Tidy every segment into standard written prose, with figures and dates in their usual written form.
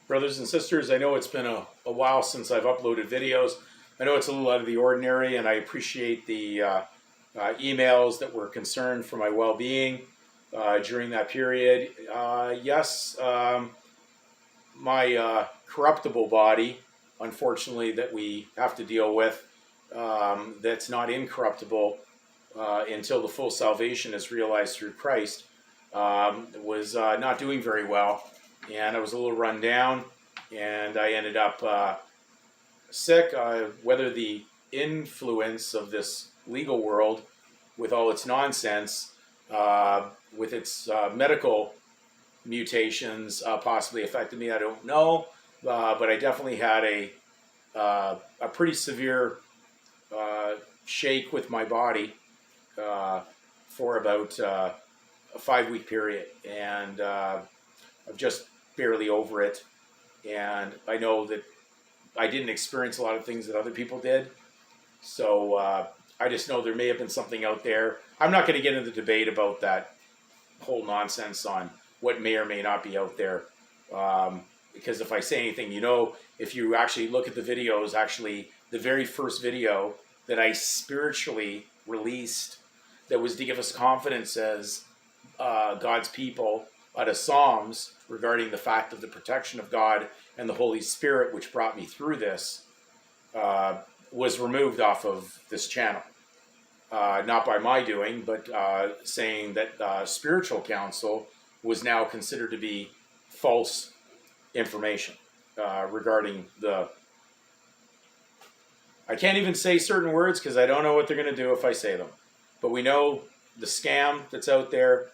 Brothers and sisters, I know it's been a while since I've uploaded videos. I know it's a little out of the ordinary, and I appreciate the emails that were concerned for my well-being during that period. Yes, my corruptible body, unfortunately, that we have to deal with, that's not incorruptible until the full salvation is realized through Christ, was not doing very well. And I was a little run down, and I ended up sick. Whether the influence of this legal world, with all its nonsense, with its medical mutations, possibly affected me, I don't know. But I definitely had a pretty severe shake with my body for about a 5-week period, and I'm just barely over it. And I know that I didn't experience a lot of things that other people did. So I just know there may have been something out there. I'm not going to get into the debate about that whole nonsense on what may or may not be out there. Because if I say anything, if you actually look at the videos, actually the very first video that I spiritually released that was to give us confidence as God's people out of Psalms regarding the fact of the protection of God and the Holy Spirit, which brought me through this, was removed off of this channel. Not by my doing, but saying that spiritual counsel was now considered to be false information regarding the... I can't even say certain words because I don't know what they're going to do if I say them. But we know the scam that's out there.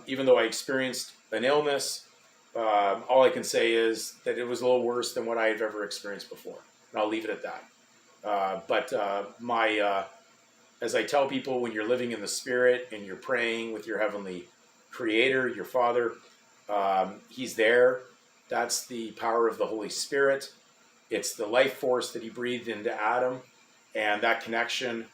Even though I experienced an illness, all I can say is that it was a little worse than what I've ever experienced before. And I'll leave it at that. But as I tell people, when you're living in the Spirit and you're praying with your Heavenly Creator, your Father, He's there. That's the power of the Holy Spirit. It's the life force that He breathed into Adam, and that connection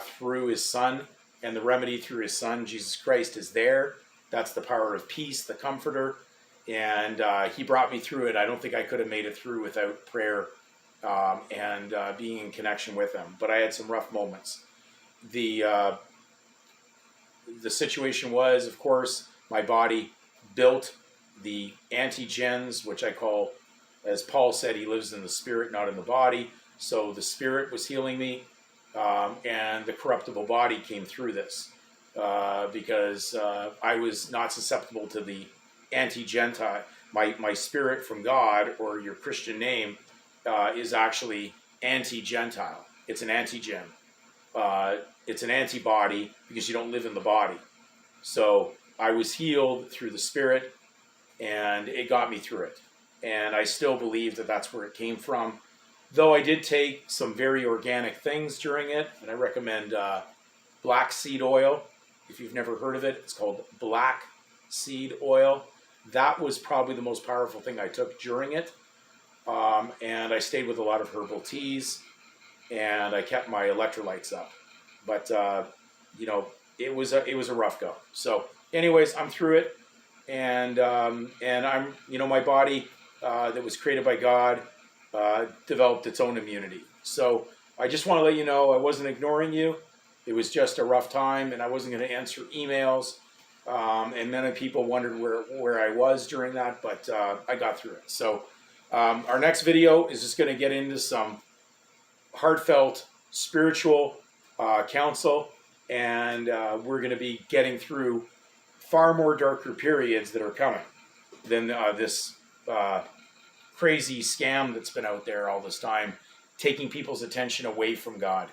through His Son, and the remedy through His Son, Jesus Christ, is there. That's the power of peace, the Comforter. And He brought me through it. I don't think I could have made it through without prayer and being in connection with Him. But I had some rough moments. The situation was, of course, my body built the antigens, which I call, as Paul said, he lives in the spirit, not in the body. So the spirit was healing me. And the corruptible body came through this because I was not susceptible to the anti-Gentile. My spirit from God, or your Christian name, is actually anti-Gentile. It's an antigen. It's an antibody because you don't live in the body. So I was healed through the Spirit, and it got me through it. And I still believe that that's where it came from. Though I did take some very organic things during it, and I recommend black seed oil. If you've never heard of it, it's called black seed oil. That was probably the most powerful thing I took during it. And I stayed with a lot of herbal teas, and I kept my electrolytes up. But, it was a rough go. So anyways, I'm through it. And I'm, my body that was created by God developed its own immunity. So I just want to let you know I wasn't ignoring you. It was just a rough time, and I wasn't going to answer emails. And many people wondered where I was during that, but I got through it. So our next video is just going to get into some heartfelt spiritual counsel, and we're going to be getting through far more darker periods that are coming than this crazy scam that's been out there all this time, taking people's attention away from God.